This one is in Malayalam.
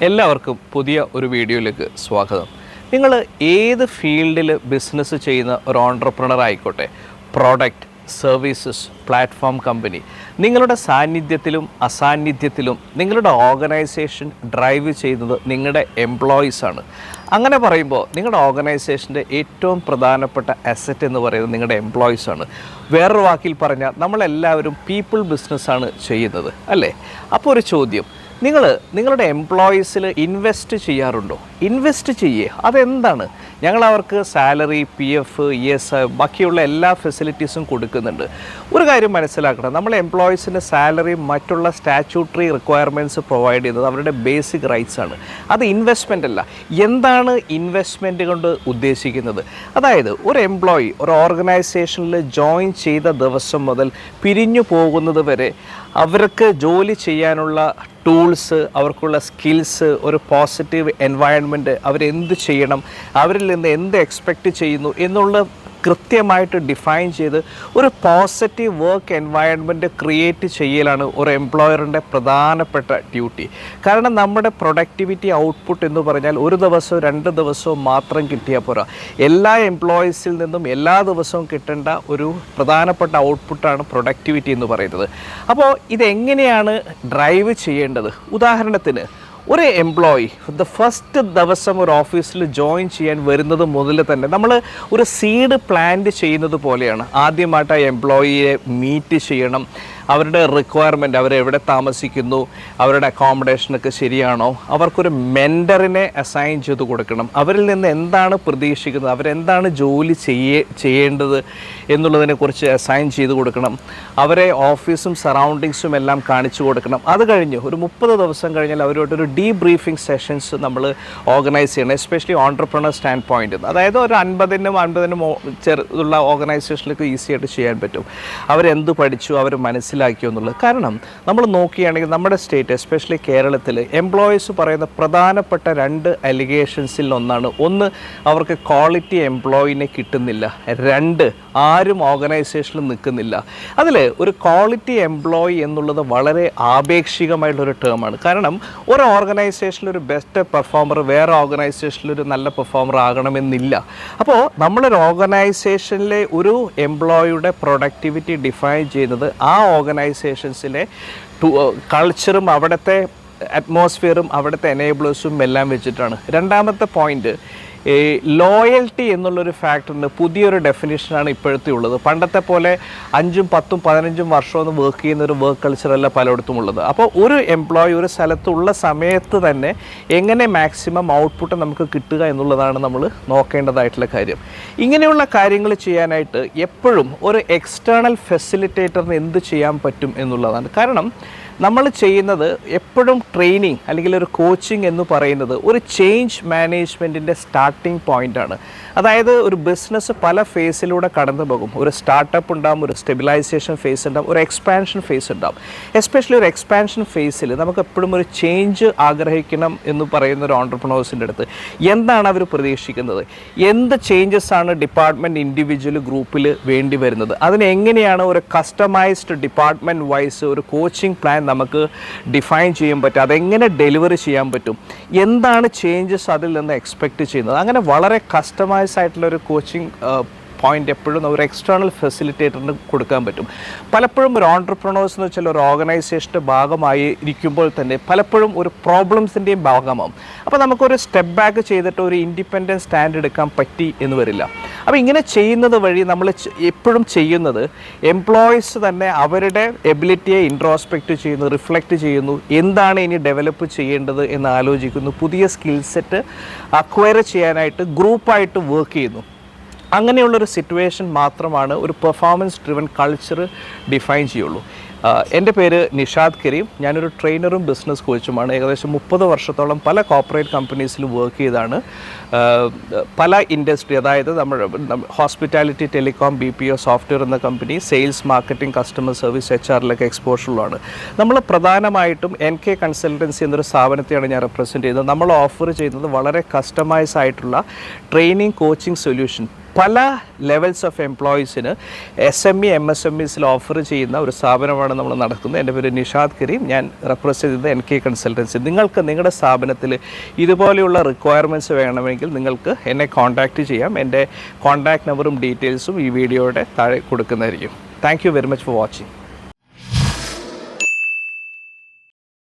എല്ലാവർക്കും പുതിയ ഒരു വീഡിയോയിലേക്ക് സ്വാഗതം. നിങ്ങൾ ഏത് ഫീൽഡിൽ ബിസിനസ് ചെയ്യുന്ന ഒരു ഓൺട്രപ്രണർ ആയിക്കോട്ടെ, പ്രോഡക്റ്റ്, സർവീസസ്, പ്ലാറ്റ്ഫോം കമ്പനി, നിങ്ങളുടെ സാന്നിധ്യത്തിലും അസാന്നിധ്യത്തിലും നിങ്ങളുടെ ഓർഗനൈസേഷൻ ഡ്രൈവ് ചെയ്യുന്നത് നിങ്ങളുടെ എംപ്ലോയീസാണ്. അങ്ങനെ പറയുമ്പോൾ നിങ്ങളുടെ ഓർഗനൈസേഷൻ്റെ ഏറ്റവും പ്രധാനപ്പെട്ട അസറ്റ് എന്ന് പറയുന്നത് നിങ്ങളുടെ എംപ്ലോയീസാണ്. വേറൊരു വാക്കിൽ പറഞ്ഞാൽ നമ്മളെല്ലാവരും പീപ്പിൾ ബിസിനസ്സാണ് ചെയ്യുന്നത്, അല്ലേ? അപ്പോൾ ഒരു ചോദ്യം, നിങ്ങളുടെ എംപ്ലോയീസിൽ ഇൻവെസ്റ്റ് ചെയ്യാറുണ്ടോ? ഇൻവെസ്റ്റ് ചെയ്യേ, അതെന്താണ്? ഞങ്ങൾ അവർക്ക് സാലറി, PF, ESI, ബാക്കിയുള്ള എല്ലാ ഫെസിലിറ്റീസും കൊടുക്കുന്നുണ്ട്. ഒരു കാര്യം മനസ്സിലാക്കണം, നമ്മൾ എംപ്ലോയീസിന് സാലറി, മറ്റുള്ള സ്റ്റാറ്റ്യൂട്ടറി റിക്വയർമെൻറ്റ്സ് പ്രൊവൈഡ് ചെയ്യുന്നത് അവരുടെ ബേസിക് റൈറ്റ്സ് ആണ്. അത് ഇൻവെസ്റ്റ്മെൻ്റ് അല്ല. എന്താണ് ഇൻവെസ്റ്റ്മെൻറ്റ് കൊണ്ട് ഉദ്ദേശിക്കുന്നത്? അതായത് ഒരു എംപ്ലോയി ഒരു ഓർഗനൈസേഷനിൽ ജോയിൻ ചെയ്ത ദിവസം മുതൽ പിരിഞ്ഞു പോകുന്നത് വരെ അവർക്ക് ജോലി ചെയ്യാനുള്ള ടൂൾസ്, അവർക്കുള്ള സ്കിൽസ്, ഒരു പോസിറ്റീവ് എൻവയൺമെൻറ്റ്, അവരെന്ത് ചെയ്യണം, അവരിൽ നിന്ന് എന്ത് എക്സ്പെക്റ്റ് ചെയ്യുന്നു എന്നുള്ള കൃത്യമായിട്ട് ഡിഫൈൻ ചെയ്ത് ഒരു പോസിറ്റീവ് വർക്ക് എൻവയൺമെൻറ്റ് ക്രിയേറ്റ് ചെയ്യലാണ് ഒരു എംപ്ലോയറിൻ്റെ പ്രധാനപ്പെട്ട ഡ്യൂട്ടി. കാരണം നമ്മുടെ പ്രൊഡക്ടിവിറ്റി ഔട്ട്പുട്ട് എന്ന് പറഞ്ഞാൽ ഒരു ദിവസവും 2 ദിവസവും മാത്രം കിട്ടിയാൽ പോരാ. എല്ലാ എംപ്ലോയീസിൽ നിന്നും എല്ലാ ദിവസവും കിട്ടേണ്ട ഒരു പ്രധാനപ്പെട്ട ഔട്ട്പുട്ടാണ് പ്രൊഡക്ടിവിറ്റി എന്ന് പറയുന്നത്. അപ്പോൾ ഇതെങ്ങനെയാണ് ഡ്രൈവ് ചെയ്യേണ്ടത്? ഉദാഹരണത്തിന് ഒരു എംപ്ലോയി ഫസ്റ്റ് ദിവസം ഒരു ഓഫീസിൽ ജോയിൻ ചെയ്യാൻ വരുന്നത് മുതൽ തന്നെ നമ്മൾ ഒരു സീഡ് പ്ലാന്റ് ചെയ്യുന്നത് പോലെയാണ്. ആദ്യമായിട്ട് ആ എംപ്ലോയിയെ മീറ്റ് ചെയ്യണം, അവരുടെ റിക്വയർമെൻറ്റ്, അവരെവിടെ താമസിക്കുന്നു, അവരുടെ അക്കോമഡേഷനൊക്കെ ശരിയാണോ, അവർക്കൊരു മെൻറ്ററിനെ അസൈൻ ചെയ്ത് കൊടുക്കണം, അവരിൽ നിന്ന് എന്താണ് പ്രതീക്ഷിക്കുന്നത്, അവരെന്താണ് ജോലി ചെയ്യേണ്ടത് എന്നുള്ളതിനെക്കുറിച്ച് അസൈൻ ചെയ്ത് കൊടുക്കണം, അവരെ ഓഫീസും സറൗണ്ടിങ്സും എല്ലാം കാണിച്ചു കൊടുക്കണം. അത് കഴിഞ്ഞ് ഒരു 30 ദിവസം കഴിഞ്ഞാൽ അവരോടൊരു ഡീബ്രീഫിംഗ് സെഷൻസ് നമ്മൾ ഓർഗനൈസ് ചെയ്യണം, എസ്പെഷ്യലി ഓൺട്രപ്രണർ സ്റ്റാൻഡ് പോയിൻ്റ്. അതായത് ഒരു 50-50 ചെറുതുള്ള ഓർഗനൈസേഷനിലേക്ക് ഈസി ആയിട്ട് ചെയ്യാൻ പറ്റും. അവരെന്ത് പഠിച്ചു, അവർ മനസ്സിലാക്കിയോ എന്നുള്ളത്. കാരണം നമ്മൾ നോക്കുകയാണെങ്കിൽ നമ്മുടെ സ്റ്റേറ്റ്, എസ്പെഷ്യലി കേരളത്തിൽ, എംപ്ലോയീസ് പറയുന്ന പ്രധാനപ്പെട്ട 2 അലിഗേഷൻസിൽ ഒന്നാണ്, ഒന്ന് അവർക്ക് ക്വാളിറ്റി എംപ്ലോയിനെ കിട്ടുന്നില്ല, 2 ആരും ഓർഗനൈസേഷനിൽ നിൽക്കുന്നില്ല. അതിൽ ഒരു ക്വാളിറ്റി എംപ്ലോയി എന്നുള്ളത് വളരെ ആപേക്ഷികമായിട്ടുള്ളൊരു ടേമാണ്. കാരണം ഒരു ഓർഗനൈസേഷനിൽ ഒരു ബെസ്റ്റ് പെർഫോമർ വേറെ ഓർഗനൈസേഷനിൽ ഒരു നല്ല പെർഫോമർ ആകണമെന്നില്ല. അപ്പോൾ നമ്മളൊരു ഓർഗനൈസേഷനിലെ ഒരു എംപ്ലോയിയുടെ പ്രൊഡക്ടിവിറ്റി ഡിഫൈൻ ചെയ്യുന്നത് ആ ഓർഗനൈസേഷൻസിലെ കൾച്ചറും അവിടുത്തെ അറ്റ്മോസ്ഫിയറും അവിടുത്തെ എനേബിളേഴ്സും എല്ലാം വെച്ചിട്ടാണ്. രണ്ടാമത്തെ പോയിൻ്റ്, ലോയൽറ്റി എന്നുള്ളൊരു ഫാക്ടറിന് പുതിയൊരു ഡെഫിനിഷനാണ് ഇപ്പോഴത്തെ ഉള്ളത്. പണ്ടത്തെ പോലെ 5, 10, 15 വർഷമൊന്നും വർക്ക് ചെയ്യുന്ന ഒരു വർക്ക് കൾച്ചറല്ല പലയിടത്തും ഉള്ളത്. അപ്പോൾ ഒരു എംപ്ലോയി ഒരു സ്ഥലത്തുള്ള സമയത്ത് തന്നെ എങ്ങനെ മാക്സിമം ഔട്ട്പുട്ട് നമുക്ക് കിട്ടുക എന്നുള്ളതാണ് നമ്മൾ നോക്കേണ്ടതായിട്ടുള്ള കാര്യം. ഇങ്ങനെയുള്ള കാര്യങ്ങൾ ചെയ്യാനായിട്ട് എപ്പോഴും ഒരു എക്സ്റ്റേണൽ ഫെസിലിറ്റേറ്ററിന് എന്ത് ചെയ്യാൻ പറ്റും എന്നുള്ളതാണ്. കാരണം നമ്മൾ ചെയ്യുന്നത് എപ്പോഴും ട്രെയിനിങ് അല്ലെങ്കിൽ ഒരു കോച്ചിങ് എന്ന് പറയുന്നത് ഒരു ചേഞ്ച് മാനേജ്മെൻറ്റിൻ്റെ സ്റ്റാർട്ടിംഗ് പോയിൻ്റാണ്. അതായത് ഒരു ബിസിനസ് പല ഫേസിലൂടെ കടന്നു പോകും. ഒരു സ്റ്റാർട്ടപ്പ് ഉണ്ടാകും, ഒരു സ്റ്റെബിലൈസേഷൻ ഫേസ് ഉണ്ടാകും, ഒരു എക്സ്പാൻഷൻ ഫേസ് ഉണ്ടാകും. എസ്പെഷ്യലി ഒരു എക്സ്പാൻഷൻ ഫേസിൽ നമുക്ക് എപ്പോഴും ഒരു ചേഞ്ച് ആഗ്രഹിക്കണം എന്ന് പറയുന്ന ഒരു ഓൺട്രപ്രണേഴ്സിൻ്റെ അടുത്ത് എന്താണ് അവർ പ്രതീക്ഷിക്കുന്നത്, എന്ത് ചേഞ്ചസ് ആണ് ഡിപ്പാർട്ട്മെൻറ്റ്, ഇൻഡിവിജ്വൽ, ഗ്രൂപ്പിൽ വേണ്ടി വരുന്നത്, അതിനെങ്ങനെയാണ് ഒരു കസ്റ്റമൈസ്ഡ് ഡിപ്പാർട്ട്മെൻറ്റ് വൈസ് ഒരു കോച്ചിങ് പ്ലാൻ നമുക്ക് ഡിഫൈൻ ചെയ്യാൻ പറ്റും, അതെങ്ങനെ ഡെലിവറി ചെയ്യാൻ പറ്റും, എന്താണ് ചേഞ്ചസ് അതിൽ നിന്ന് എക്സ്പെക്റ്റ് ചെയ്യുന്നത്. അങ്ങനെ വളരെ കസ്റ്റമൈസ് ആയിട്ടുള്ള ഒരു കോച്ചിങ് പോയിൻ്റ് എപ്പോഴും ഒരു എക്സ്റ്റേണൽ ഫെസിലിറ്റേറ്ററിന് കൊടുക്കാൻ പറ്റും. പലപ്പോഴും ഒരു ഓൺട്രപ്രണേഴ്സ് എന്ന് വെച്ചാൽ ഒരു ഓർഗനൈസേഷൻ്റെ ഭാഗമായി ഇരിക്കുമ്പോൾ തന്നെ പലപ്പോഴും ഒരു പ്രോബ്ലംസിൻ്റെയും ഭാഗമാവും. അപ്പോൾ നമുക്കൊരു സ്റ്റെപ്പ് ബാക്ക് ചെയ്തിട്ട് ഒരു ഇൻഡിപെൻഡൻറ്റ് സ്റ്റാൻഡ് എടുക്കാൻ പറ്റി എന്ന് വരില്ല. അപ്പോൾ ഇങ്ങനെ ചെയ്യുന്നത് വഴി നമ്മൾ എപ്പോഴും ചെയ്യുന്നത് എംപ്ലോയീസ് തന്നെ അവരുടെ എബിലിറ്റിയെ ഇൻട്രോസ്പെക്റ്റ് ചെയ്യുന്നു, റിഫ്ലക്റ്റ് ചെയ്യുന്നു, എന്താണ് ഇനി ഡെവലപ്പ് ചെയ്യേണ്ടത് എന്ന് ആലോചിക്കുന്നു, പുതിയ സ്കിൽ സെറ്റ് അക്വയർ ചെയ്യാനായിട്ട് ഗ്രൂപ്പായിട്ട് വർക്ക് ചെയ്യുന്നു. അങ്ങനെയുള്ളൊരു സിറ്റുവേഷൻ മാത്രമാണ് ഒരു പെർഫോമൻസ് ഡ്രിവൻ കൾച്ചർ ഡിഫൈൻ ചെയ്യുള്ളൂ. എൻ്റെ പേര് നിഷാദ് കരീം. ഞാനൊരു ട്രെയിനറും ബിസിനസ് കോച്ചുമാണ്. ഏകദേശം 30 വർഷത്തോളം പല കോർപ്പറേറ്റ് കമ്പനീസിൽ വർക്ക് ചെയ്താണ്. പല ഇൻഡസ്ട്രി, അതായത് നമ്മുടെ ഹോസ്പിറ്റാലിറ്റി, ടെലികോം, BPO, സോഫ്റ്റ്വെയർ എന്ന company, sales, marketing, customer service, HR എക്സ്പോഷറുള്ളതാണ്. നമ്മൾ പ്രധാനമായിട്ടും NK കൺസൾട്ടൻസി എന്നൊരു സ്ഥാപനത്തെയാണ് ഞാൻ റെപ്രസെൻറ്റ് ചെയ്യുന്നത്. നമ്മൾ ഓഫർ ചെയ്യുന്നത് വളരെ കസ്റ്റമൈസ് ആയിട്ടുള്ള ട്രെയിനിങ്, കോച്ചിങ് സൊല്യൂഷൻ പല ലെവൽസ് ഓഫ് എംപ്ലോയീസിന് SME MSMEസിൽ ഓഫർ ചെയ്യുന്ന ഒരു സ്ഥാപനമാണ് നമ്മൾ നടക്കുന്നത്. എൻ്റെ പേര് നിഷാദ് കരീം, ഞാൻ റെപ്രസെൻ്റ് ചെയ്യുന്നത് NK കൺസൾട്ടൻസി. നിങ്ങൾക്ക് നിങ്ങളുടെ സ്ഥാപനത്തിൽ ഇതുപോലെയുള്ള റിക്വയർമെൻറ്റ്സ് വേണമെങ്കിൽ നിങ്ങൾക്ക് എന്നെ കോൺടാക്റ്റ് ചെയ്യാം. എൻ്റെ കോൺടാക്റ്റ് നമ്പറും ഡീറ്റെയിൽസും ഈ വീഡിയോയുടെ താഴെ കൊടുക്കുന്നതായിരിക്കും. Thank you very much for watching.